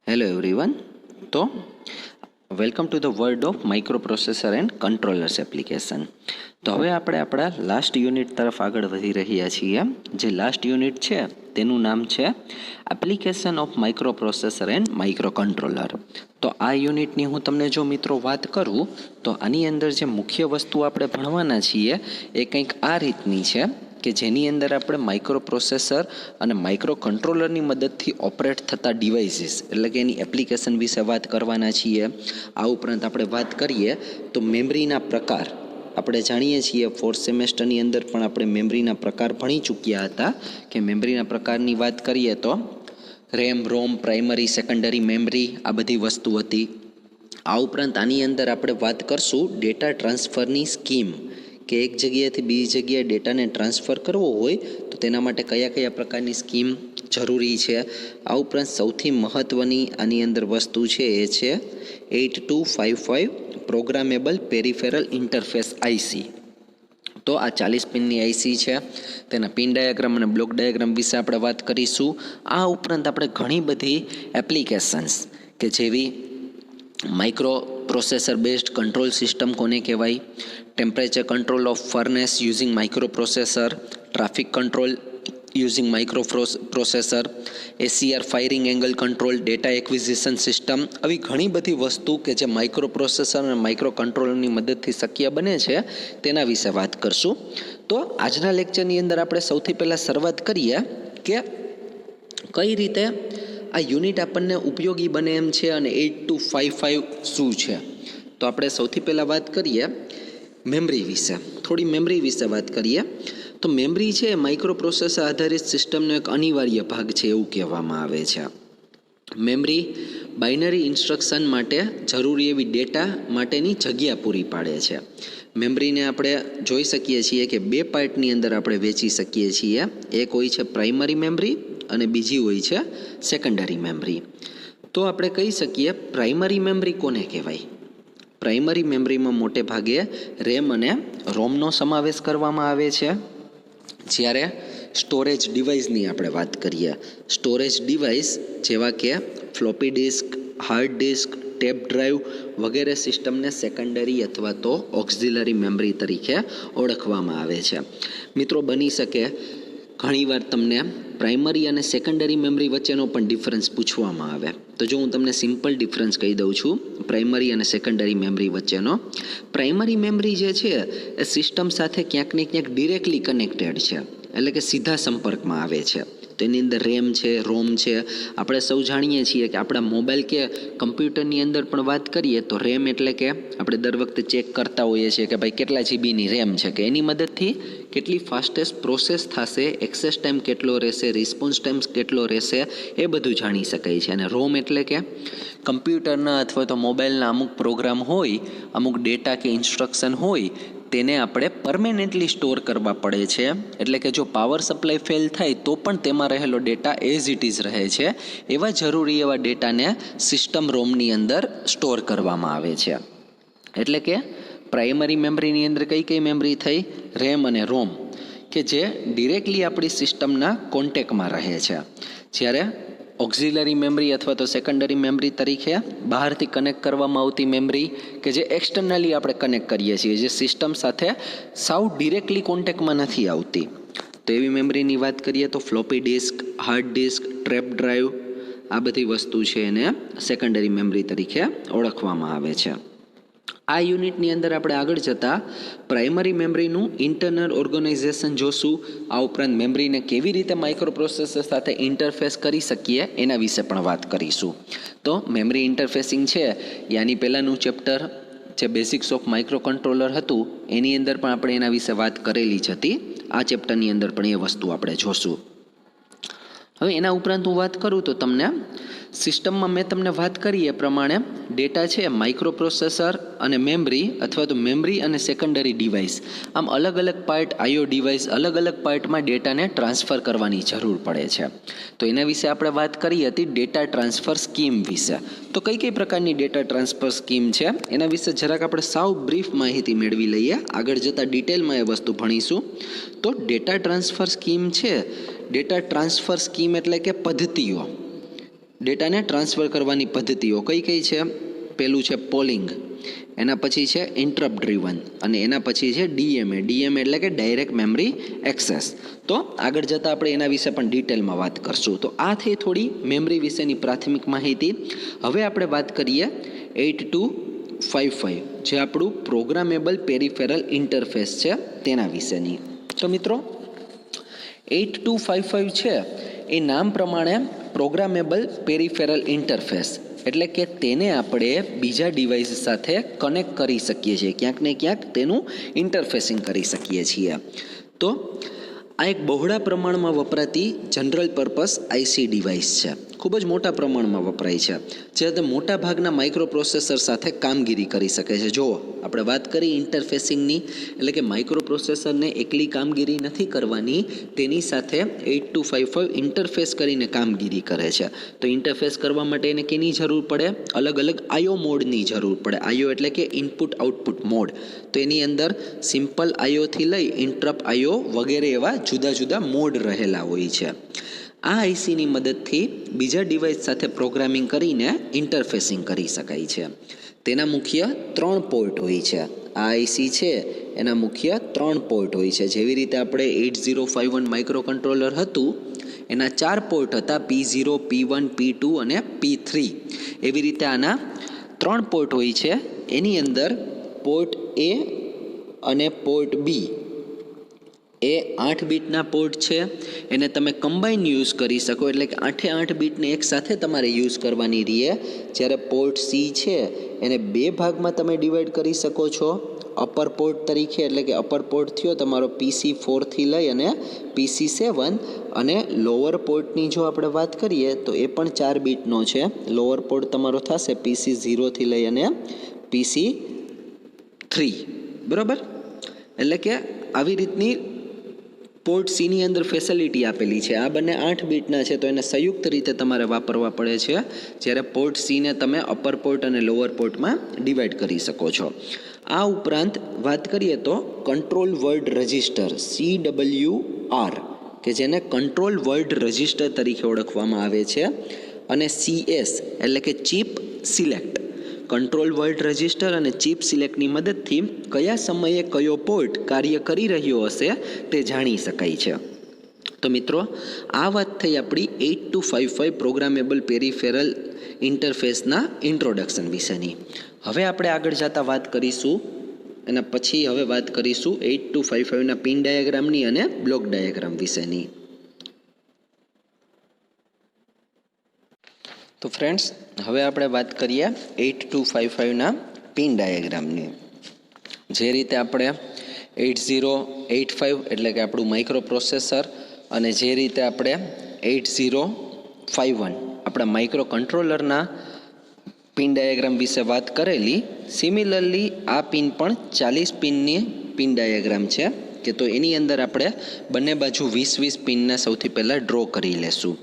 Hello everyone. તો welcome to the world of microprocessor and controllers application. તો હવે આપણે આપણા લાસ્ટ યુનિટ તરફ આગળ વધી રહ્યા છીએ. જે લાસ્ટ યુનિટ છે તેનું નામ છે application of microprocessor and micro controller. તો આ યુનિટની હું તમને જો મિત્રો વાત કરું તો આની અંદર જે મુખ્ય વસ્તુ આપણે ભણવાના છીએ એ કંઈક આ રીતની છે કે જેની અંદર આપણે માઇક્રો પ્રોસેસર અને માઇક્રો કંટ્રોલરની મદદથી ઓપરેટ થતા ડિવાઇસીસ એટલે કે એની એપ્લિકેશન વિશે વાત કરવાના છીએ. આ ઉપરાંત આપણે વાત કરીએ તો મેમરીના પ્રકાર. આપણે જાણીએ છીએ ફોર્થ સેમેસ્ટરની અંદર પણ આપણે મેમરીના પ્રકાર ભણી ચૂક્યા હતા કે મેમરીના પ્રકારની વાત કરીએ તો રેમ, રોમ, પ્રાઇમરી, સેકન્ડરી મેમરી આ બધી વસ્તુ હતી. આ ઉપરાંત આની અંદર આપણે વાત કરશું ડેટા ટ્રાન્સફરની સ્કીમ કે એક જગ્યાએથી બીજી જગ્યાએ ડેટાને ટ્રાન્સફર કરવો હોય તો તેના માટે કયા કયા પ્રકારની સ્કીમ જરૂરી છે. આ ઉપરાંત સૌથી મહત્ત્વની આની અંદર વસ્તુ છે એ છે 8255 પ્રોગ્રામેબલ પેરિફેરલ ઇન્ટરફેસ આઈસી. તો આ 40 પિનની આઈસી છે, તેના પિન ડાયાગ્રામ અને બ્લોક ડાયાગ્રામ વિશે આપણે વાત કરીશું. આ ઉપરાંત આપણે ઘણી બધી એપ્લિકેશન્સ કે જેવી micro processor based control system કોને કહેવાય, temperature control of furnace using micro processor, traffic control using micro processor, ACR firing angle control, data acquisition system, આવી ઘણી બધી વસ્તુ કે જે માઇક્રો પ્રોસેસર અને માઇક્રો કંટ્રોલરની મદદથી શક્ય બને છે તેના વિશે વાત કરશું. તો આજના લેક્ચરની અંદર આપણે સૌથી પહેલાં શરૂઆત કરીએ કે કઈ રીતે આ યુનિટ આપણને ઉપયોગી બને એમ છે અને 8255 શું છે. તો આપણે સૌથી પહેલાં વાત કરીએ મેમરી વિશે. થોડી મેમરી વિશે વાત કરીએ તો મેમરી છે માઇક્રો પ્રોસેસર આધારિત સિસ્ટમનો એક અનિવાર્ય ભાગ છે એવું કહેવામાં આવે છે. મેમરી બાઇનરી ઇન્સ્ટ્રક્શન માટે જરૂરી એવી ડેટા માટેની જગ્યા પૂરી પાડે છે. મેમરીને આપણે જોઈ શકીએ છીએ કે બે પાર્ટની અંદર આપણે વેચી શકીએ છીએ. એક હોય છે પ્રાઇમરી મેમરી અને બીજી હોય છે સેકન્ડરી મેમરી. તો આપણે કહી શકીએ પ્રાઇમરી મેમરી કોને કહેવાય. પ્રાઇમરી મેમરીમાં મોટે ભાગે રેમ અને રોમનો સમાવેશ કરવામાં આવે છે. જ્યારે સ્ટોરેજ ડિવાઇસની આપણે વાત કરીએ, સ્ટોરેજ ડિવાઇસ જેવા કે floppy disk, hard disk, tape drive વગેરે સિસ્ટમને સેકન્ડરી અથવા તો ઓક્ઝિલરી મેમરી તરીકે ઓળખવામાં આવે છે. મિત્રો બની શકે ઘણીવાર તમને પ્રાઇમરી અને સેકન્ડરી મેમરી વચ્ચેનો પણ ડિફરન્સ પૂછવામાં આવે. તો જો હું તમને સિમ્પલ ડિફરન્સ કહી દઉં છું પ્રાઇમરી અને સેકન્ડરી મેમરી વચ્ચેનો. પ્રાઇમરી મેમરી જે છે એ સિસ્ટમ સાથે ક્યાંક ને ક્યાંક ડિરેક્ટલી કનેક્ટેડ છે, એટલે કે સીધા સંપર્કમાં આવે છે. તો એની અંદર રેમ છે, રોમ છે. આપણે સૌ જાણીએ છીએ કે આપણા મોબાઈલ કે કમ્પ્યુટરની અંદર પણ વાત કરીએ તો રેમ એટલે કે આપણે દર વખતે ચેક કરતા હોઈએ છીએ કે ભાઈ કેટલા જીબીની રેમ છે, કે એની મદદથી કેટલી ફાસ્ટેસ્ટ પ્રોસેસ થશે, એક્સેસ ટાઈમ કેટલો રહેશે, રિસ્પોન્સ ટાઈમ કેટલો રહેશે એ બધું જાણી શકાય છે. અને રોમ એટલે કે કમ્પ્યુટરના અથવા તો મોબાઈલના અમુક પ્રોગ્રામ હોય, અમુક ડેટા કે ઇન્સ્ટ્રક્શન હોય તેને આપણે પરમેનન્ટલી સ્ટોર કરવા પડે છે. એટલે કે જો પાવર સપ્લાય ફેલ થાય તો પણ તેમાં રહેલો ડેટા એઝ ઇટ ઇઝ રહે છે. એવા જરૂરી એવા ડેટાને સિસ્ટમ રોમની અંદર સ્ટોર કરવામાં આવે છે. એટલે કે પ્રાઇમરી મેમરીની અંદર કઈ કઈ મેમરી થઈ, રેમ અને રોમ, કે જે ડિરેક્ટલી આપણી સિસ્ટમના કોન્ટેક્ટમાં રહે છે. જ્યારે ઓક્ઝિલરી મેમરી અથવા તો સેકન્ડરી મેમરી તરીકે બહારથી કનેક્ટ કરવામાં આવતી મેમરી કે જે એક્સટર્નલી આપણે કનેક્ટ કરીએ છીએ, જે સિસ્ટમ સાથે સાવ ડિરેક્ટલી કોન્ટેક્ટમાં નથી આવતી. તો એવી મેમરીની વાત કરીએ તો floppy disk, hard disk, tape drive આ બધી વસ્તુ છે એને સેકન્ડરી મેમરી તરીકે ઓળખવામાં આવે છે. આ યુનિટની અંદર આપણે આગળ જતાં પ્રાઇમરી મેમરીનું ઇન્ટરનલ ઓર્ગેનાઇઝેશન જોશું. આ ઉપરાંત મેમરીને કેવી રીતે માઇક્રો પ્રોસેસર સાથે ઇન્ટરફેસ કરી શકીએ એના વિશે પણ વાત કરીશું. તો મેમરી ઇન્ટરફેસિંગ છે યાની પહેલાંનું ચેપ્ટર જે બેસિક્સ ઓફ માઇક્રો કંટ્રોલર હતું એની અંદર પણ આપણે એના વિશે વાત કરેલી જ હતી. આ ચેપ્ટરની અંદર પણ એ વસ્તુ આપણે જોશું. હવે એના ઉપરાંત હું વાત કરું તો તમને સિસ્ટમમાં મેં તમને વાત કરી એ પ્રમાણે ડેટા છે માઇક્રો પ્રોસેસર અને મેમરી અથવા તો મેમરી અને સેકન્ડરી ડિવાઇસ, આમ અલગ અલગ પાર્ટ આઈઓ ડિવાઇસ અલગ અલગ પાર્ટમાં ડેટાને ટ્રાન્સફર કરવાની જરૂર પડે છે. તો એના વિશે આપણે વાત કરી હતી ડેટા ટ્રાન્સફર સ્કીમ વિશે. તો કઈ કઈ પ્રકારની ડેટા ટ્રાન્સફર સ્કીમ છે એના વિશે જરાક આપણે સાવ બ્રીફ માહિતી મેળવી લઈએ. આગળ જતાં ડિટેલમાં એ વસ્તુ ભણીશું. તો ડેટા ટ્રાન્સફર સ્કીમ છે, ડેટા ટ્રાન્સફર સ્કીમ એટલે કે પદ્ધતિઓ ડેટાને ટ્રાન્સફર કરવાની પદ્ધતિઓ કઈ કઈ છે? પહેલું છે પોલિંગ, એના પછી છે ઇન્ટરપ્ટ ડ્રીવન, અને એના પછી છે ડીએમએ. ડીએમએ એટલે કે ડાયરેક્ટ મેમરી એક્સેસ. તો આગળ જતાં આપણે એના વિશે પણ ડિટેલમાં વાત કરશું. તો આ થઈ થોડી મેમરી વિશેની પ્રાથમિક માહિતી. હવે આપણે વાત કરીએ 8255, જે આપણું પ્રોગ્રામેબલ પેરિફેરલ ઇન્ટરફેસ છે તેના વિશેની. તો મિત્રો 8255 છે એ નામ પ્રમાણે પ્રોગ્રામેબલ પેરિફેરલ ઇન્ટરફેસ એટલે કે તેને આપણે બીજા ડિવાઇસ સાથે કનેક્ટ કરી શકીએ છીએ, ક્યાંક ને ક્યાંક તેનું ઇન્ટરફેસિંગ કરી શકીએ છીએ. તો આ એક બહોળા પ્રમાણમાં વપરાતી જનરલ પર્પસ આઈસી ડિવાઇસ છે. ખૂબ જ મોટા પ્રમાણમાં વપરાય છે, જે તે મોટા ભાગના માઇક્રો પ્રોસેસર સાથે કામગીરી કરી શકે છે. જુઓ, આપણે વાત કરી ઇન્ટરફેસિંગની, એટલે કે માઇક્રો પ્રોસેસરને એકલી કામગીરી નથી કરવાની, તેની સાથે 8255 ઇન્ટરફેસ કરીને કામગીરી કરે છે. તો ઇન્ટરફેસ કરવા માટે એને કેની જરૂર પડે? અલગ અલગ આઈઓ મોડની જરૂર પડે. આઈઓ એટલે કે ઇનપુટ આઉટપુટ મોડ. તો એની અંદર સિમ્પલ આઈઓથી લઈ ઇન્ટરપ્ટ આઈઓ વગેરે એવા જુદા જુદા મોડ રહેલા હોય છે. આ આઈસીની મદદથી બીજા ડિવાઇસ સાથે પ્રોગ્રામિંગ કરીને ઇન્ટરફેસિંગ કરી શકાય છે. તેના મુખ્ય 3 પોર્ટ હોય છે. આ આઈસી છે એના મુખ્ય 3 પોર્ટ હોય છે. જેવી રીતે આપણે 8051 માઇક્રો કંટ્રોલર હતું એના 4 પોર્ટ હતા, P0, P1, P2 અને P3. એવી રીતે આના 3 પોર્ટ હોય છે. એની અંદર પોર્ટ એ અને પોર્ટ બી એ 8 બીટના પોર્ટ છે. એને તમે કમ્બાઈન યુઝ કરી શકો, એટલે કે 8 બીટને એક સાથે તમારે યુઝ કરવાની રહે. જ્યારે પોર્ટ સી છે એને 2 ભાગમાં તમે ડિવાઈડ કરી શકો છો. અપર પોર્ટ તરીકે, એટલે કે અપર પોર્ટ થયો તમારો PC4 થી લઈ અને PC7, અને લોઅર પોર્ટની જો આપણે વાત કરીએ તો એ પણ 4 બીટનો છે. લોઅર પોર્ટ તમારો થશે PC0 થી લઈ અને PC3, બરાબર? એટલે કે આવી રીતની પોર્ટ સીની અંદર ફેસિલિટી આપેલી છે. આ બંને 8 બીટના છે, તો એને સંયુક્ત રીતે તમારે વાપરવા પડે છે. જ્યારે પોર્ટ સીને તમે અપર પોર્ટ અને લોઅર પોર્ટમાં ડિવાઈડ કરી શકો છો. આ ઉપરાંત વાત કરીએ તો કંટ્રોલ વર્ડ રજિસ્ટર CWR, કે જેને કંટ્રોલ વર્ડ રજિસ્ટર તરીકે ઓળખવામાં આવે છે, અને CS એટલે કે chip select. Control word register અને ચિપ સિલેક્ટની મદદથી કયા સમયે કયો પોર્ટ કાર્ય કરી રહ્યો હશે તે જાણી શકાય છે. તો મિત્રો, આ વાત થઈ આપણી 8255 પ્રોગ્રામેબલ પેરિફેરલ ઇન્ટરફેસના ઇન્ટ્રોડક્શન વિશેની. હવે આપણે આગળ જતા વાત કરીશું, એના પછી હવે વાત કરીશું 8255ના પિન ડાયાગ્રામની અને બ્લોક ડાયાગ્રામ વિશેની. તો ફ્રેન્ડ્સ, હવે આપણે વાત કરીએ 8255ના પિન ડાયાગ્રામની. જે રીતે આપણે 8085 એટલે કે આપણું માઇક્રો પ્રોસેસર, અને જે રીતે આપણે 8051 આપણા માઇક્રો કંટ્રોલરના પિન ડાયાગ્રામ વિશે વાત કરેલી, સિમિલરલી આ પિન પણ 40 પિનની પિન ડાયાગ્રામ છે. કે તો એની અંદર આપણે બંને બાજુ 20 પિનને સૌથી પહેલાં ડ્રો કરી લેશું.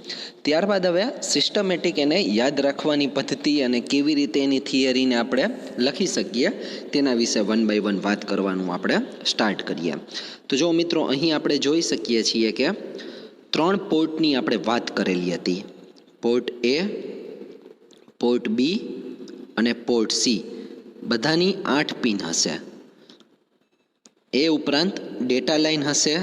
ત્યારબાદ હવે સિસ્ટમેટિક એને યાદ રાખવાની પદ્ધતિ અને કેવી રીતે એની થિયરીને આપણે લખી શકીએ તેના વિશે 1 by 1 વાત કરવાનું આપણે સ્ટાર્ટ કરીએ. તો જો મિત્રો, અહીં આપણે જોઈ શકીએ છીએ કે 3 પોર્ટની આપણે વાત કરેલી હતી. પોર્ટ એ, પોર્ટ બી અને પોર્ટ સી, બધાની 8 પિન હશે. એ ઉપરાંત ડેટા લાઇન હશે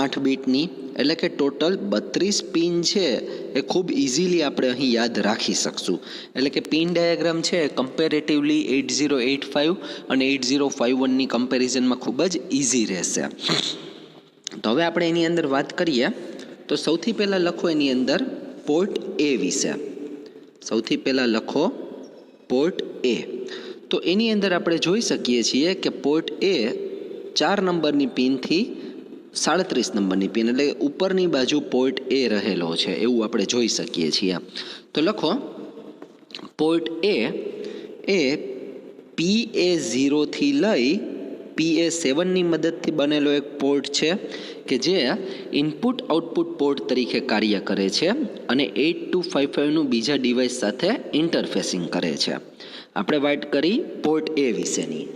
8 બીટની, એટલે કે ટોટલ 32 પિન છે એ ખૂબ ઇઝીલી આપણે અહીં યાદ રાખી શકશું. એટલે કે પિન ડાયાગ્રામ છે કમ્પેરેટિવલી 8085 અને 8051ની કમ્પેરિઝનમાં ખૂબ જ ઇઝી રહેશે. તો હવે આપણે એની અંદર વાત કરીએ તો સૌથી પહેલાં લખો એની અંદર પોર્ટ એ વિશે. સૌથી પહેલાં લખો પોર્ટ એ. તો એની અંદર આપણે જોઈ શકીએ છીએ કે પોર્ટ એ 4 નંબરની પિનથી 37 નંબરની પિન, એટલે ઉપરની બાજુ પોર્ટ એ રહેલો છે એવું આપણે જોઈ શકીએ છીએ. તો લખો પોર્ટ એ PA0 થી લઈ PA7ની મદદથી બનેલો એક પોર્ટ છે કે જે ઇનપુટ આઉટપુટ પોર્ટ તરીકે કાર્ય કરે છે અને 8255નું બીજા ડિવાઇસ સાથે ઇન્ટરફેસિંગ કરે છે. આપણે વાત કરી પોર્ટ એ વિશેની.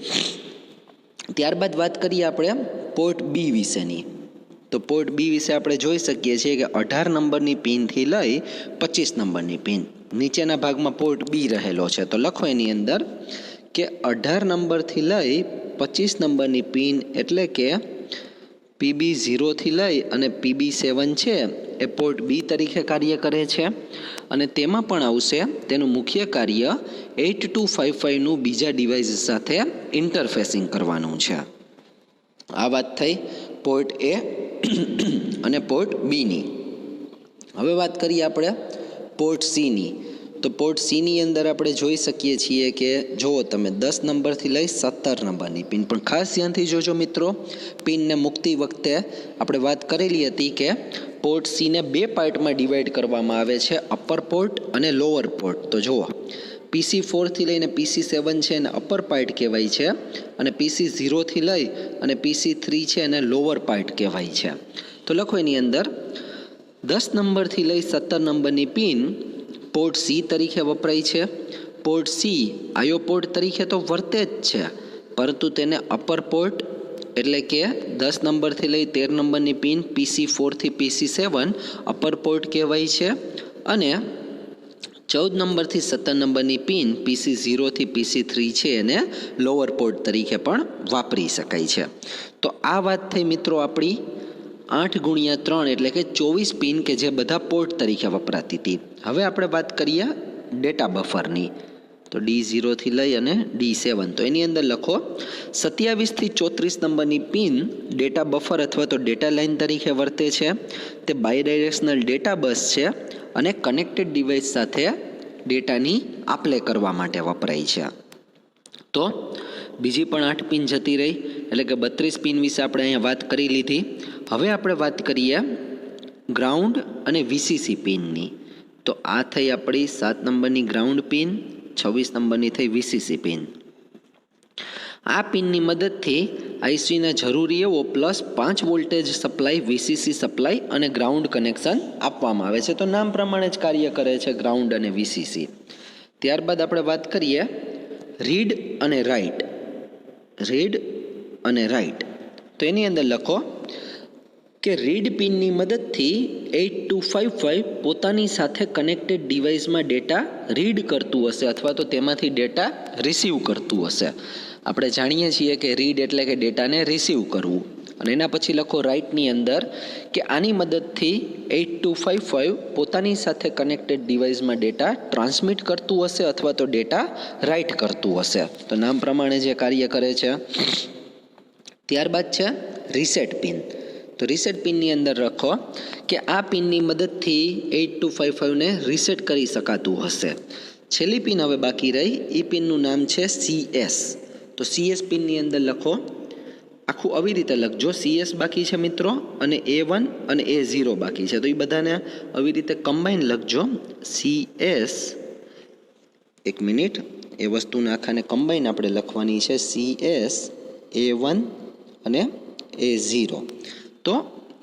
ત્યારબાદ વાત કરીએ આપણે પોર્ટ બી વિશેની. તો પોર્ટ બી વિશે આપણે જોઈ શકીએ છીએ કે 18 નંબરની પિનથી લઈ 25 નંબરની પિન નીચેના ભાગમાં પોર્ટ બી રહેલો છે. તો લખો એની અંદર કે 18 નંબરથી લઈ 25 નંબરની પિન એટલે કે PB0 થી લઈ અને PB7 છે એ પોર્ટ બી તરીકે કાર્ય કરે છે અને તેમાં પણ આવશે તેનું મુખ્ય કાર્ય 8255નું બીજા ડિવાઇસ સાથે ઇન્ટરફેસિંગ કરવાનું છે. આ વાત થઈ પોર્ટ એ અને પોર્ટ બીની. હવે વાત કરીએ આપણે પોર્ટ સીની. તો પોર્ટ સીની અંદર આપણે જોઈ શકીએ છીએ કે જુઓ તમે 10 નંબરથી લઈ 17 નંબરની પિન. પણ ખાસ ધ્યાનથી જોજો મિત્રો, પિનને મૂકતી વખતે આપણે વાત કરેલી હતી કે પોર્ટ સીને 2 પાર્ટમાં ડિવાઈડ કરવામાં આવે છે, અપર પોર્ટ અને લોઅર પોર્ટ. તો જુઓ PC4 થી લઈને PC7 છે એને અપર પાર્ટ કહેવાય છે અને PC0 થી લઈ અને PC3 છે એને લોઅર પાર્ટ કહેવાય છે. તો લખો એની અંદર 10 નંબરથી લઈ 17 નંબરની પિન પોર્ટ સી તરીકે વપરાય છે. પોર્ટ સી આયો પોર્ટ તરીકે તો વર્તે જ છે, પરંતુ તેને અપર પોર્ટ એટલે કે 10 નંબરથી લઈ 13 નંબરની પિન PC4 થી PC7 અપર પોર્ટ કહેવાય છે અને 14 નંબરથી 17 નંબરની પિન PC0 થી PC3 છે એને લોઅર પોર્ટ તરીકે પણ વાપરી શકાય છે. તો આ વાત થઈ મિત્રો આપણી 8x3 એટલે કે 24 પિન કે જે બધા પોર્ટ તરીકે વપરાતી હતી. હવે આપણે વાત કરીએ ડેટા બફરની. તો D0 થી લઈ અને D7. તો એની અંદર લખો 27 થી 34 નંબરની પિન ડેટા બફર અથવા તો ડેટા લાઇન તરીકે વર્તે છે. તે બાયડાયરેક્શનલ ડેટા બસ છે અને કનેક્ટેડ ડિવાઇસ સાથે ડેટાની આપ-લે કરવા માટે વપરાય છે. તો બીજી પણ 8 પિન જતી રહી, એટલે કે 32 પિન વિશે આપણે અહીંયા વાત કરી લીધી. હવે આપણે વાત કરીએ ગ્રાઉન્ડ અને VCC પિનની. તો આ થઈ આપણી 7 નંબરની ગ્રાઉન્ડ પિન, 26 નંબરની થઈ VCC પિન. આ પિનની મદદથી આઈસીને જરૂરી એવો +5 વોલ્ટેજ સપ્લાય, VCC સપ્લાય અને ગ્રાઉન્ડ કનેક્શન આપવામાં આવે છે. તો નામ પ્રમાણે જ કાર્ય કરે છે ગ્રાઉન્ડ અને VCC. ત્યારબાદ આપણે વાત કરીએ રીડ અને રાઇટ. રીડ અને રાઇટ. તો એની અંદર લખો કે રીડ પિનની મદદથી 8255 પોતાની સાથે કનેક્ટેડ ડિવાઇસમાં ડેટા રીડ કરતું હશે અથવા તો તેમાંથી ડેટા રિસીવ કરતું હશે. આપણે જાણીએ છીએ કે રીડ એટલે કે ડેટાને રિસીવ કરવું. અને એના પછી લખો રાઇટની અંદર કે આની મદદથી 8255 પોતાની સાથે કનેક્ટેડ ડિવાઇસમાં ડેટા ટ્રાન્સમિટ કરતું હશે અથવા તો ડેટા રાઇટ કરતું હશે. તો નામ પ્રમાણે જે કાર્ય કરે છે. ત્યારબાદ છે રીસેટ પિન. તો રીસેટ પિનની અંદર લખો કે આ પિનની મદદથી 8255ને રીસેટ કરી શકાતું હશે. છેલ્લી પિન હવે બાકી રહી, એ પિનનું નામ છે CS. તો CS પિનની અંદર લખો, આખું આવી રીતે લખજો, CS બાકી છે મિત્રો અને A1 અને A0 બાકી છે. તો એ બધાને આવી રીતે કમ્બાઈન લખજો. CS, એક મિનિટ, એ વસ્તુને આખાને કમ્બાઈન આપણે લખવાની છે. CS, A1 અને A0. તો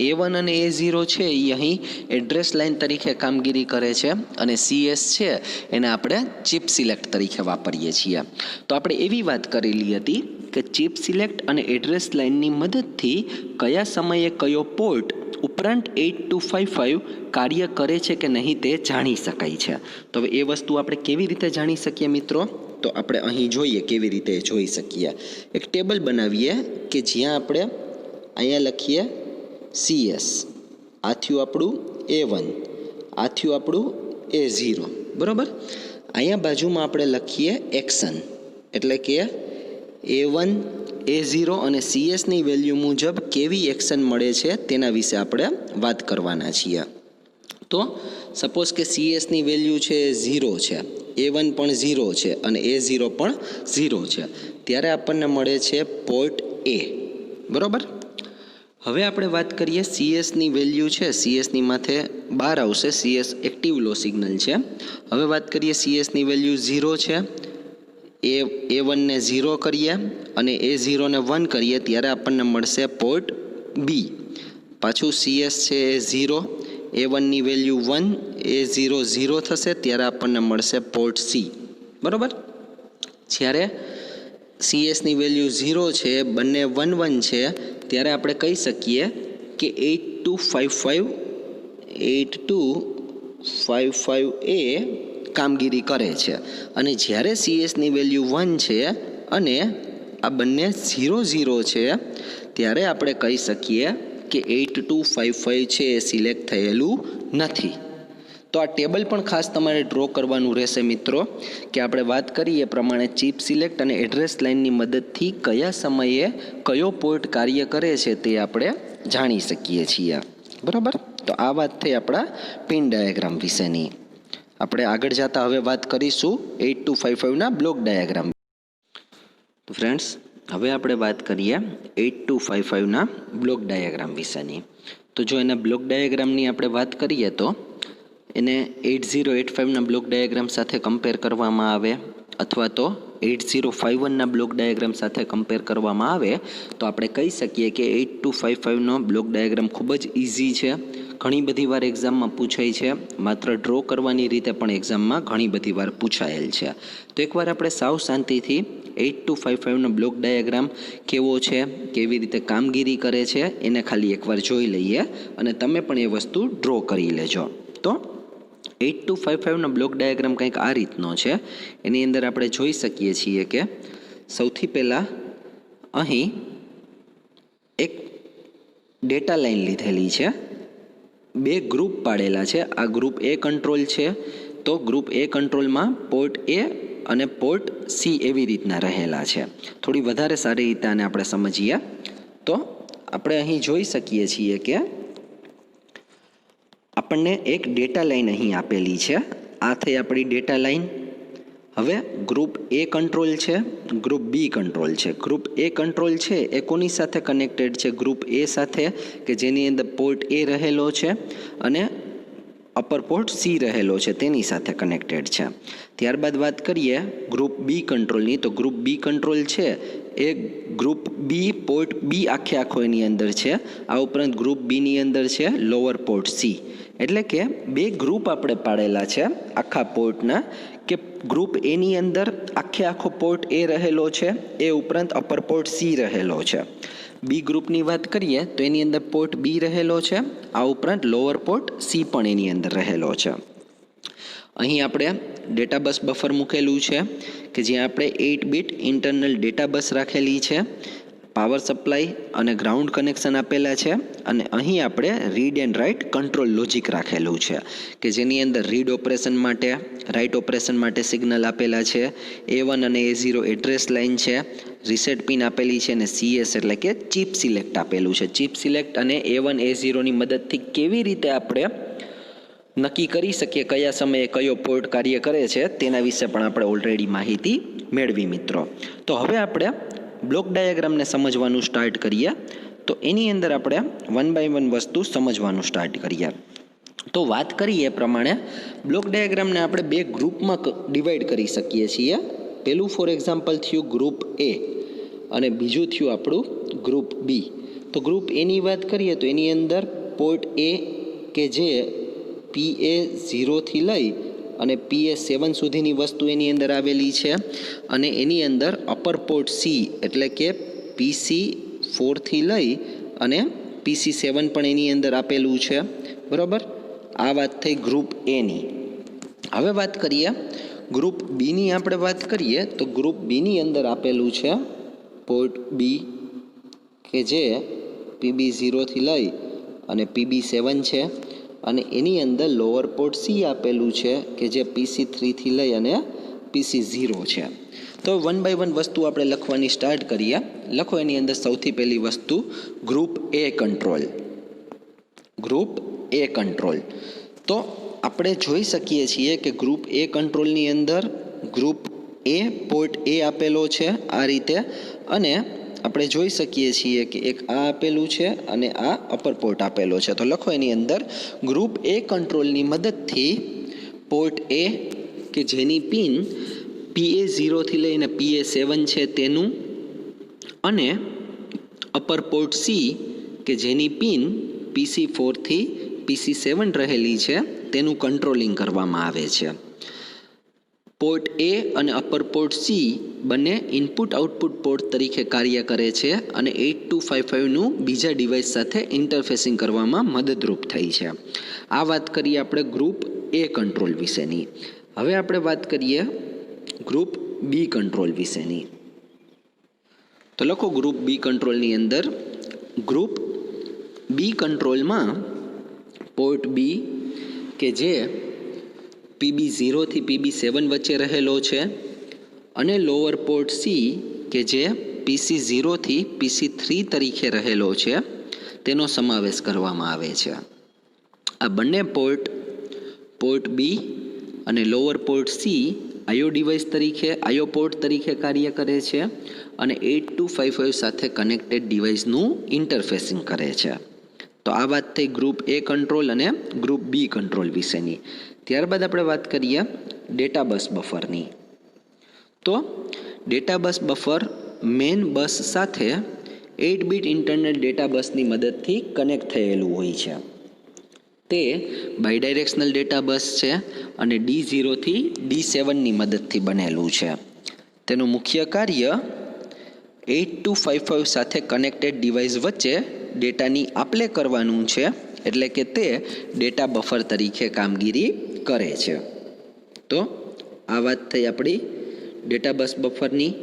A1 અને A0 છે એ અહીં એડ્રેસ લાઇન તરીકે કામગીરી કરે છે અને CS છે એને આપણે ચિપ સિલેક્ટ તરીકે વાપરીએ છીએ. તો આપણે એવી વાત કરેલી હતી કે ચિપ સિલેક્ટ અને એડ્રેસ લાઇનની મદદથી કયા સમયે કયો પોર્ટ ઉપરાંત 8255 કાર્ય કરે છે કે નહીં તે જાણી શકાય છે. તો હવે એ વસ્તુ આપણે કેવી રીતે જાણી શકીએ મિત્રો? તો આપણે અહીં જોઈએ કેવી રીતે જોઈ શકીએ. એક ટેબલ બનાવીએ કે જ્યાં આપણે અહીંયા લખીએ CS, આ થયું આપણું A1, આ થયું આપણું A0, બરાબર. અહીંયા બાજુમાં આપણે લખીએ એક્શન, એટલે કે A1, A0 અને CSની વેલ્યુ મુજબ કેવી એક્શન મળે છે તેના વિશે આપણે વાત કરવાના છીએ. તો સપોઝ કે CSની વેલ્યુ છે 0 છે, A1 પણ 0 છે અને A0 પણ 0 છે, ત્યારે આપણને મળે છે પોર્ટ A, બરાબર. હવે આપણે વાત કરીએ CSની વેલ્યુ છે, CSની માથે 12 આવશે, CS એક્ટિવ લો સિગ્નલ છે. હવે વાત કરીએ CSની વેલ્યુ 0 છે, A1 ને 0 કરીએ અને A0 ને 1 કરીએ ત્યારે આપણને મળશે પોર્ટ B. પાછું CS છે એ 0, A1ની વેલ્યુ 1, A0 0 થશે ત્યારે આપણને મળશે પોર્ટ C, બરાબર. જ્યારે CSની વેલ્યુ 0 છે, બંને 1 1 છે, ત્યારે આપણે કહી શકીએ કે 8255A કામગીરી કરે છે, અને જ્યારે CS ની વેલ્યુ 1 છે અને આ બંને 0 છે ત્યારે આપણે કહી શકીએ કે 8255 છે એ સિલેક્ટ થયેલું નથી. તો આ ટેબલ પણ ખાસ તમારે ડ્રો કરવાનું રહેશે મિત્રો, કે આપણે વાત કરીએ એ પ્રમાણે ચિપ સિલેક્ટ અને એડ્રેસ લાઇનની મદદથી કયા સમયે કયો પોર્ટ કાર્ય કરે છે તે આપણે જાણી શકીએ છીએ. બરાબર, તો આ વાત થઈ આપણા પિન ડાયાગ્રામ વિશેની. આપણે આગળ જતા હવે વાત કરીશું 8255ના બ્લોક ડાયાગ્રામ. તો ફ્રેન્ડ્સ, હવે આપણે વાત કરીએ 8255ના બ્લોક ડાયાગ્રામ વિશેની. તો જો એના બ્લોક ડાયાગ્રામની આપણે વાત કરીએ તો એને 8085ના બ્લોક ડાયાગ્રામ સાથે કમ્પેર કરવામાં આવે અથવા તો 8051ના બ્લોક ડાયાગ્રામ સાથે કમ્પેર કરવામાં આવે તો આપણે કહી શકીએ કે 8255નો બ્લોક ડાયાગ્રામ ખૂબ જ ઇઝી છે. ઘણી બધી વાર એક્ઝામમાં પૂછાય છે, માત્ર ડ્રો કરવાની રીતે પણ એક્ઝામમાં ઘણી બધી વાર પૂછાયેલ છે. તો એકવાર આપણે સાવ શાંતિથી 8255નો બ્લોક ડાયાગ્રામ કેવો છે, કેવી રીતે કામગીરી કરે છે એને ખાલી એકવાર જોઈ લઈએ અને તમે પણ એ વસ્તુ ડ્રો કરી લેજો. તો 8255નો બ્લોક ડાયાગ્રામ કંઈક આ રીતનો છે. એની અંદર આપણે જોઈ શકીએ છીએ કે સૌથી પહેલાં અહીં એક ડેટા લાઇન લીધેલી છે, બે ગ્રુપ પાડેલા છે. આ ગ્રુપ A કંટ્રોલ છે, તો ગ્રુપ A કંટ્રોલમાં પોર્ટ A અને પોર્ટ C એવી રીતના રહેલા છે. થોડી વધારે સારી રીતે આને આપણે સમજીએ તો આપણે અહીં જોઈ શકીએ છીએ કે આપણને એક ડેટા લાઇન અહીં આપેલી છે. આ થઈ આપણી ડેટા લાઇન. હવે ગ્રુપ A કંટ્રોલ છે, ગ્રુપ B કંટ્રોલ છે. ગ્રુપ A કંટ્રોલ છે એ કોની સાથે કનેક્ટેડ છે? ગ્રુપ A સાથે, કે જેની અંદર પોર્ટ A રહેલો છે અને અપર પોર્ટ C રહેલો છે તેની સાથે કનેક્ટેડ છે. ત્યારબાદ વાત કરીએ ગ્રુપ B કંટ્રોલની, તો ગ્રુપ B કંટ્રોલ છે એ ગ્રુપ B પોર્ટ B આખો એની અંદર છે. આ ઉપરાંત ગ્રુપ Bની અંદર છે લોઅર પોર્ટ C. એટલે કે બે ગ્રુપ આપણે પાડેલા છે આખા પોર્ટના, કે ગ્રુપ એની અંદર આખો પોર્ટ A રહેલો છે, એ ઉપરાંત અપર પોર્ટ C રહેલો છે. બી ગ્રુપની વાત કરીએ તો એની અંદર પોર્ટ B રહેલો છે, આ ઉપરાંત લોઅર પોર્ટ C પણ એની અંદર રહેલો છે. અહીં આપણે ડેટા બસ બફર મૂકેલું છે કે જ્યાં આપણે 8 બીટ ઇન્ટરનલ ડેટા બસ રાખેલી છે, પાવર સપ્લાય અને ગ્રાઉન્ડ કનેક્શન આપેલા છે, અને અહીં આપણે read and write control logic રાખેલું છે કે જેની અંદર રીડ ઓપરેશન માટે, રાઇટ ઓપરેશન માટે સિગ્નલ આપેલા છે. A1 અને A0 એડ્રેસ લાઇન છે, રીસેટ પિન આપેલી છે, અને CS એટલે કે ચિપ સિલેક્ટ આપેલું છે. ચિપ સિલેક્ટ અને A1 A0ની મદદથી કેવી રીતે આપણે નક્કી કરી શકીએ કયા સમયે કયો પોર્ટ કાર્ય કરે છે તેના વિશે પણ આપણે ઓલરેડી માહિતી મેળવી મિત્રો. તો હવે આપણે બ્લોક ડાયાગ્રામને સમજવાનું સ્ટાર્ટ કરીએ. તો એની અંદર આપણે 1 બાય 1 વસ્તુ સમજવાનું સ્ટાર્ટ કરીએ. તો વાત કરીએ એ પ્રમાણે બ્લોક ડાયાગ્રામને આપણે બે ગ્રુપમાં ડિવાઈડ કરી શકીએ છીએ. પહેલું ફોર એક્ઝામ્પલ થયું ગ્રુપ A અને બીજું થયું આપણું ગ્રુપ B. તો ગ્રુપ Aની વાત કરીએ તો એની અંદર પોર્ટ A કે જે PA0 થી લઈ અને PA7 સુધીની વસ્તુ એની અંદર આવેલી છે, અને એની અંદર અપર પોર્ટ C એટલે કે PC4 થી લઈ અને PC7 પણ એની અંદર આપેલું છે. બરાબર, આ વાત થઈ ગ્રુપ Aની. હવે વાત કરીએ ગ્રુપ Bની. આપણે વાત કરીએ તો ગ્રુપ Bની અંદર આપેલું છે પોર્ટ B કે જે PB0 થી લઈ અને PB7 છે, અને એની અંદર લોઅર પોર્ટ C આપેલું છે કે જે PC3 થી લઈ અને PC0 છે. તો 1 બાય 1 વસ્તુ આપણે લખવાની સ્ટાર્ટ કરીએ. લખો એની અંદર સૌથી પહેલી વસ્તુ group A control. Group A control. તો આપણે જોઈ શકીએ છીએ કે ગ્રુપ A કંટ્રોલની અંદર ગ્રુપ A પોર્ટ A આપેલો છે આ રીતે, અને આપણે જોઈ શકીએ છીએ કે એક આ આપેલું છે અને આ અપર પોર્ટ આપેલો છે. તો લખો એની અંદર ગ્રુપ A કંટ્રોલની મદદથી પોર્ટ A કે જેની પિન PA0 થી લઈને PA7 છે તેનું, અને અપર પોર્ટ C કે જેની પિન PC4 થી PC7 રહેલી છે તેનું કંટ્રોલિંગ કરવામાં આવે છે. પોર્ટ એ અને અપર પોર્ટ સી બંને ઇનપુટ આઉટપુટ પોર્ટ તરીકે કાર્ય કરે છે અને 8255નું બીજા ડિવાઇસ સાથે ઇન્ટરફેસિંગ કરવામાં મદદરૂપ થઈ છે. આ વાત કરીએ આપણે ગ્રુપ એ કંટ્રોલ વિશેની. હવે આપણે વાત કરીએ ગ્રુપ બી કંટ્રોલ વિશેની. તો લખો ગ્રુપ બી કંટ્રોલની અંદર ગ્રુપ બી કંટ્રોલમાં પોર્ટ બી કે જે PB0 થી PB7 વચ્ચે રહેલો છે અને લોઅર પોર્ટ સી કે જે PC0 થી PC3 તરીકે રહેલો છે તેનો સમાવેશ કરવામાં આવે છે. આ બંને પોર્ટ બી અને lower port C IO port તરીકે કાર્ય કરે છે અને 8255 સાથે કનેક્ટેડ ડિવાઇસનું ઇન્ટરફેસિંગ કરે છે. તો આ વાત થઈ ગ્રુપ એ કંટ્રોલ અને ગ્રુપ બી કંટ્રોલ વિશેની. ત્યારબાદ આપણે વાત કરીએ ડેટા બસ બફરની. તો ડેટા બસ બફર મેઇન બસ સાથે 8-બીટ ઇન્ટરનલ ડેટા બસની મદદથી કનેક્ટ થયેલું હોય છે. તે બાયડાયરેક્શનલ ડેટા બસ છે અને D0 થી D7ની મદદથી બનેલું છે. તેનું મુખ્ય કાર્ય 8255 સાથે કનેક્ટેડ ડિવાઇસ વચ્ચે ડેટાની આપ-લે કરવાનું છે, એટલે કે તે ડેટા બફર તરીકે કામગીરી કરે છે. તો આ વાત થઈ આપણી ડેટા બસ બફરની.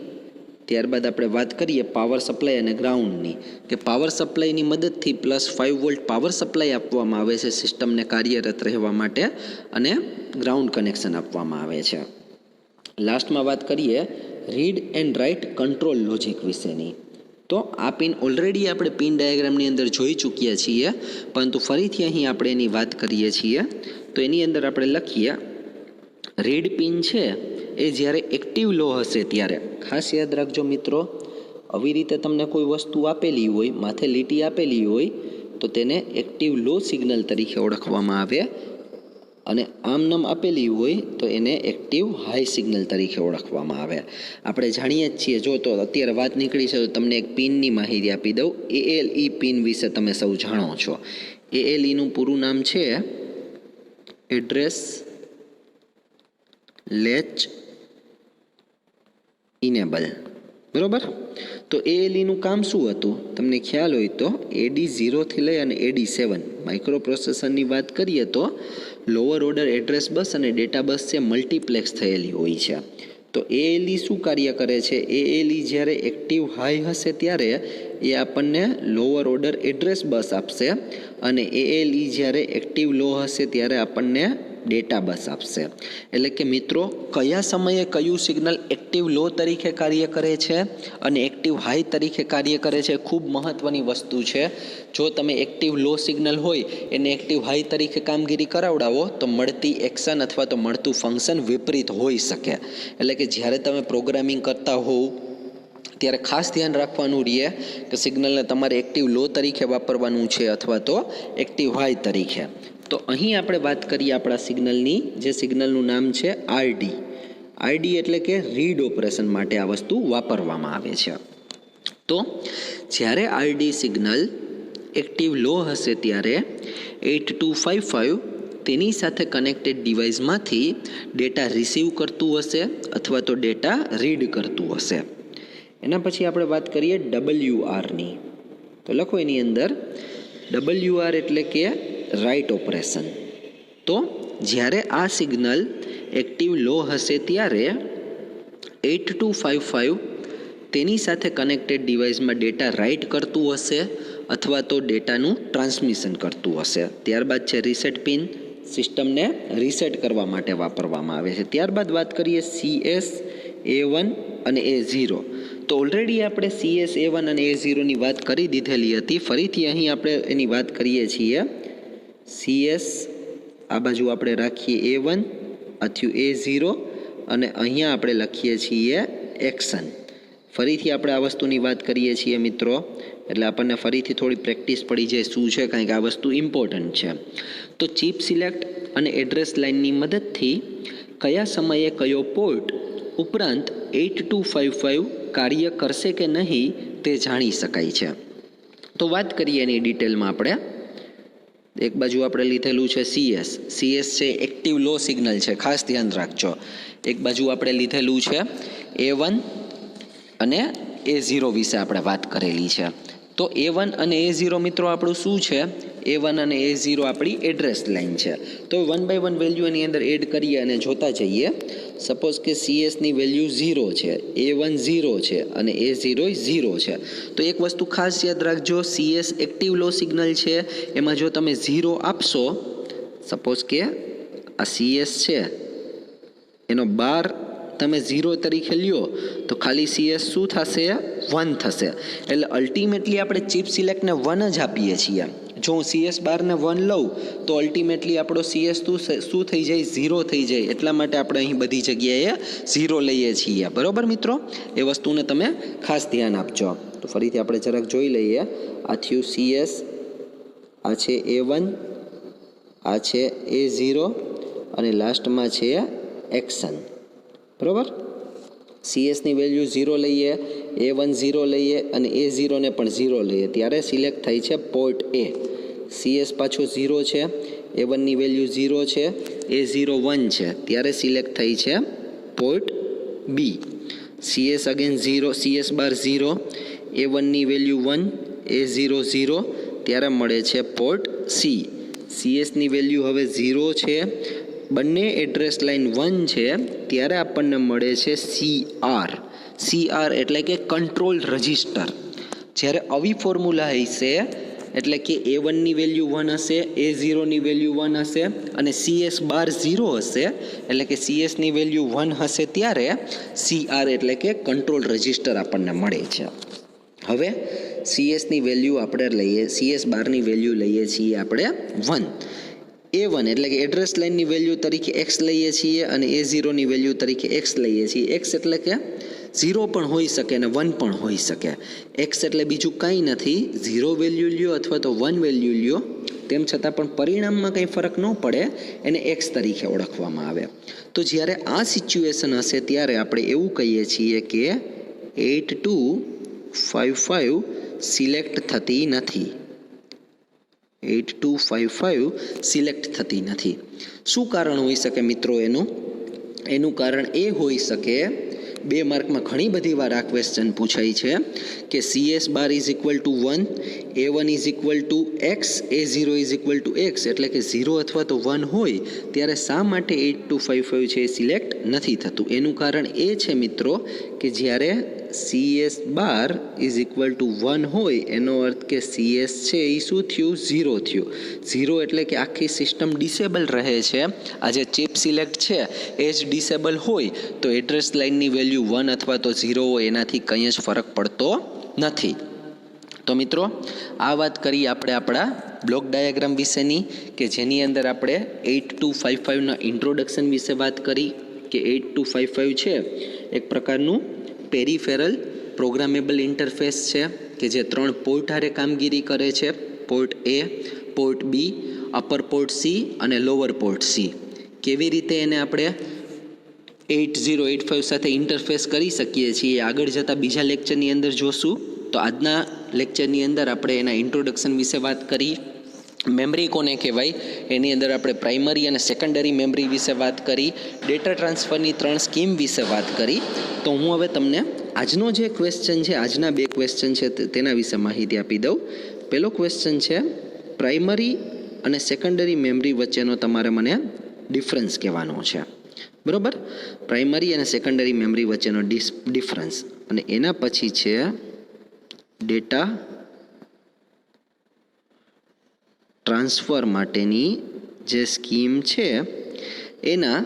ત્યારબાદ આપણે વાત કરીએ પાવર સપ્લાય અને ગ્રાઉન્ડની, કે પાવર સપ્લાયની મદદથી +5 V પાવર સપ્લાય આપવામાં આવે છે સિસ્ટમને કાર્યરત રહેવા માટે અને ગ્રાઉન્ડ કનેક્શન આપવામાં આવે છે. લાસ્ટમાં વાત કરીએ read and write control logic વિશેની. તો આ પિન ઓલરેડી આપણે પિન ડાયાગ્રામની અંદર જોઈ ચૂક્યા છીએ, પરંતુ ફરીથી અહીં આપણે એની વાત કરીએ છીએ. તો એની અંદર આપણે લખીએ રીડ પિન છે એ જ્યારે એક્ટિવ લો હશે ત્યારે, ખાસ યાદ રાખજો મિત્રો, આવી રીતે તમને કોઈ વસ્તુ આપેલી હોય, માથે લીટી આપેલી હોય, તો તેને એક્ટિવ લો સિગ્નલ તરીકે ઓળખવામાં આવે અને આમનામ આપેલી હોય તો એને એક્ટિવ હાઈ સિગ્નલ તરીકે ઓળખવામાં આવે. આપણે જાણીએ જ છીએ, જો તો અત્યારે વાત નીકળી છે તો તમને એક પિનની માહિતી આપી દઉં. ALE પિન વિશે તમે સૌ જાણો છો. ALEનું પૂરું નામ છે એડ્રેસ લેચ ઇનેબલ. બરોબર? તો ALEનું કામ શું હતું તમને ખ્યાલ હોય તો AD0 થી લઈ અને AD7 માઇક્રો પ્રોસેસરની વાત કરીએ તો લોઅર ઓર્ડર એડ્રેસ બસ અને ડેટા બસ છે મલ્ટીપ્લેક્સ થયેલી હોય છે. તો ALE શું કાર્ય કરે છે? ALE જ્યારે એક્ટિવ હાઈ હશે ત્યારે એ આપણને લોઅર ઓર્ડર એડ્રેસ બસ આપશે અને ALE જ્યારે એક્ટિવ લો હશે ત્યારે આપણને ડેટા બસ આપશે. એટલે કે મિત્રો, કયા સમયે કયું સિગ્નલ એક્ટિવ લો તરીકે કાર્ય કરે છે અને એક્ટિવ હાઈ તરીકે કાર્ય કરે છે, ખૂબ મહત્ત્વની વસ્તુ છે. જો તમે એક્ટિવ લો સિગ્નલ હોય એને એક્ટિવ હાઈ તરીકે કામગીરી કરાવડાવો તો મળતી એક્શન અથવા તો મળતું ફંક્શન વિપરીત હોઈ શકે. એટલે કે જ્યારે તમે પ્રોગ્રામિંગ કરતા હોવ ત્યારે ખાસ ધ્યાન રાખવાનું રહે કે સિગ્નલને તમારે એક્ટિવ લો તરીકે વાપરવાનું છે અથવા તો એક્ટિવ હાઈ તરીકે. તો અહીં આપણે વાત કરીએ આપણા સિગ્નલની, જે સિગ્નલનું નામ છે RD. RD એટલે કે રીડ ઓપરેશન માટે આ વસ્તુ વાપરવામાં આવે છે. તો જ્યારે RD સિગ્નલ એક્ટિવ લો હશે ત્યારે 8255 તેની સાથે કનેક્ટેડ ડિવાઇસમાંથી ડેટા રિસીવ કરતું હશે અથવા તો ડેટા રીડ કરતું હશે. એના પછી આપણે વાત કરીએ WRની. તો લખો એની અંદર WR એટલે કે રાઇટ ઓપરેશન. તો જ્યારે આ સિગ્નલ એક્ટિવ લો હશે ત્યારે 8255 તેની સાથે કનેક્ટેડ ડિવાઇસમાં ડેટા રાઇટ કરતું હશે અથવા તો ડેટાનું ટ્રાન્સમિશન કરતું હશે. ત્યારબાદ છે રીસેટ પિન, સિસ્ટમને રીસેટ કરવા માટે વાપરવામાં આવે છે. ત્યારબાદ વાત કરીએ CS, A1 અને A0. તો ઓલરેડી આપણે CS, A1 અને A0ની વાત કરી દીધેલી હતી. ફરીથી અહીં આપણે એની વાત કરીએ છીએ. CS આ બાજુ આપણે રાખીએ A1 અથવા A0 અને અહીંયા આપણે લખીએ છીએ એક્શન. ફરીથી આપણે આ વસ્તુની વાત કરીએ છીએ મિત્રો, એટલે આપણને ફરીથી થોડી પ્રેક્ટિસ પડી જાય શું છે, કારણ કે આ વસ્તુ ઇમ્પોર્ટન્ટ છે. તો ચિપ સિલેક્ટ અને એડ્રેસ લાઇનની મદદથી કયા સમયે કયો પોર્ટ ઉપરાંત 8255 કાર્ય કરશે કે નહીં તે જાણી શકાય છે. તો વાત કરીએ એની ડિટેલમાં આપણે. એક બાજુ આપણે લીધેલું છે CS. CS છે એક્ટિવ લો સિગ્નલ છે, ખાસ ધ્યાન રાખજો. એક બાજુ આપણે લીધેલું છે A1 અને A0 વિશે આપણે વાત કરેલી છે. તો A1 અને A0 મિત્રો આપણું શું છે? A1 અને A0 આપણી એડ્રેસ લાઇન છે. તો 1 બાય 1 વેલ્યુ એની અંદર એડ કરીએ અને જોતા જઈએ. સપોઝ કે CSની વેલ્યુ 0 છે, A1 0 છે અને A0 0 છે. તો એક વસ્તુ ખાસ યાદ રાખજો, CS એક્ટિવ લો સિગ્નલ છે, એમાં જો તમે 0 આપશો, સપોઝ કે આ CS છે એનો બાર તમે 0 તરીકે લ્યો તો ખાલી CS શું થશે? 1 થશે. એટલે અલ્ટિમેટલી આપણે ચિપ સિલેક્ટને 1 જ આપીએ છીએ. જો હું CS બારને 1 લઉં તો અલ્ટિમેટલી આપણો CS શું થઈ જાય? 0 થઈ જાય. એટલા માટે આપણે અહીં બધી જગ્યાએ 0 લઈએ છીએ. બરોબર મિત્રો, એ વસ્તુને તમે ખાસ ધ્યાન આપજો. તો ફરીથી આપણે જરાક જોઈ લઈએ. આ થયું CS, આ છે A1, આ છે A0 અને લાસ્ટમાં છે એક્શન. બરોબર, CSની વેલ્યુ 0 લઈએ, A1 0 લઈએ અને A0 ને પણ 0 લઈએ ત્યારે સિલેક્ટ થાય છે પોર્ટ A. CS પાછો 0 છે, A1ની વેલ્યુ 0 છે, A0 1 છે ત્યારે સિલેક્ટ થઈ છે port B. CS again 0, CS બાર 0, A1ની વેલ્યુ 1, A0 0 ત્યારે મળે છે પોર્ટ C. CSની વેલ્યુ હવે 0 છે, બંને એડ્રેસ લાઇન 1 છે ત્યારે આપણને મળે છે CR એટલે કે કંટ્રોલ રજિસ્ટર. જ્યારે આવી ફોર્મ્યુલા હશે એટલે કે A1ની વેલ્યુ 1 હશે, A0ની વેલ્યુ 1 હશે અને CS બાર 0 હશે, એટલે કે CSની વેલ્યુ 1 હશે ત્યારે CR એટલે કે કંટ્રોલ રજિસ્ટર આપણને મળે છે. હવે CSની વેલ્યુ આપણે લઈએ, CS બારની વેલ્યુ લઈએ છીએ આપણે 1. A1 એટલે કે એડ્રેસ લાઇનની વેલ્યુ તરીકે x લઈએ છીએ અને A0ની વેલ્યુ તરીકે x લઈએ છીએ. x એટલે કે 0 પણ હોઈ શકે અને 1 પણ હોઈ શકે. x એટલે બીજું કંઈ નથી, 0 વેલ્યુ લ્યો અથવા તો 1 વેલ્યુ લ્યો, તેમ છતાં પણ પરિણામમાં કંઈ ફરક ન પડે, એને x તરીકે ઓળખવામાં આવે. તો જ્યારે આ સિચ્યુએશન હશે ત્યારે આપણે એવું કહીએ છીએ કે 8255 સિલેક્ટ થતી નથી. 8255 સિલેક્ટ થતી નથી. શું કારણ હોઈ શકે મિત્રો એનું કારણ એ હોઈ શકે, 2 માર્કમાં ઘણી બધી વાર આ ક્વેશ્ચન પૂછાય છે કે CS bar is equal to 1, A1 is equal to x, A0 is equal to x, એટલે કે 0 અથવા તો 1 હોય ત્યારે શા માટે 8255 છે એ સિલેક્ટ નથી થતું? એનું કારણ એ છે મિત્રો કે જ્યારે CS bar is equal to 1 હોય એનો અર્થ કે CS છે એ શું થયું? 0 થયું. 0 એટલે કે આખી સિસ્ટમ ડિસેબલ રહે છે. આ જે ચિપ સિલેક્ટ છે એ જ ડિસેબલ હોય તો એડ્રેસ લાઇનની વેલ્યુ 1 અથવા તો 0 હોય એનાથી કંઈ જ ફરક પડતો નથી. તો મિત્રો, આ વાત કરી આપણે આપણા બ્લોક ડાયાગ્રામ વિશેની કે જેની અંદર આપણે 8255ના ઇન્ટ્રોડક્શન વિશે વાત કરી કે 8255 છે એક પ્રકારનું પેરીફેરલ પ્રોગ્રામેબલ ઇન્ટરફેસ છે કે જે 3 પોર્ટ હારે કામગીરી કરે છે. Port A, port B, upper port C અને લોઅર પોર્ટ C. કેવી રીતે એને આપણે 8085 સાથે ઇન્ટરફેસ કરી શકીએ છીએ આગળ જતાં બીજા લેક્ચરની અંદર જોશું. તો આજના લેક્ચરની અંદર આપણે એના ઇન્ટ્રોડક્શન વિશે વાત કરી. મેમરી કોને કહેવાય એની અંદર આપણે પ્રાઇમરી અને સેકન્ડરી મેમરી વિશે વાત કરી. ડેટા ટ્રાન્સફરની 3 સ્કીમ વિશે વાત કરી. તો હું હવે તમને આજનો જે ક્વેશ્ચન છે, આજના 2 ક્વેશ્ચન છે તેના વિશે માહિતી આપી દઉં. પહેલો ક્વેશ્ચન છે, પ્રાઇમરી અને સેકન્ડરી મેમરી વચ્ચેનો તમારે મને ડિફરન્સ કહેવાનો છે. બરાબર, પ્રાઇમરી અને સેકન્ડરી મેમરી વચ્ચેનો ડિફરન્સ. અને એના પછી છે ડેટા ટ્રાન્સફર માટેની જે સ્કીમ છે એના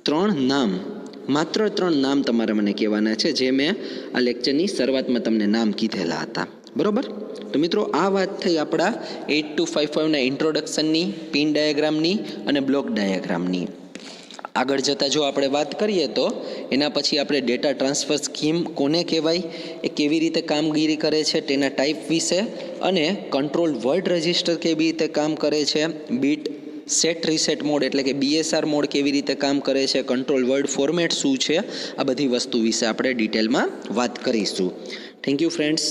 3 નામ, માત્ર 3 નામ તમારે મને કહેવાના છે જે મેં આ લેક્ચરની શરૂઆતમાં તમને નામ કીધેલા હતા. બરાબર, તો મિત્રો આ વાત થઈ આપણા 8255ના ઇન્ટ્રોડક્શનની, પિન ડાયાગ્રામની અને બ્લોક ડાયાગ્રામની. આગળ જતાં જો આપણે વાત કરીએ તો એના પછી આપણે ડેટા ટ્રાન્સફર સ્કીમ કોને કહેવાય, એ કેવી રીતે કામગીરી કરે છે તેના ટાઈપ વિશે, અને કંટ્રોલ વર્ડ રજિસ્ટર કેવી રીતે કામ કરે છે, બીટ સેટ રીસેટ મોડ એટલે કે BSR મોડ કેવી રીતે કામ કરે છે, કંટ્રોલ વર્ડ ફોર્મેટ શું છે, આ બધી વસ્તુ વિશે આપણે ડિટેલમાં વાત કરીશું. Thank you friends.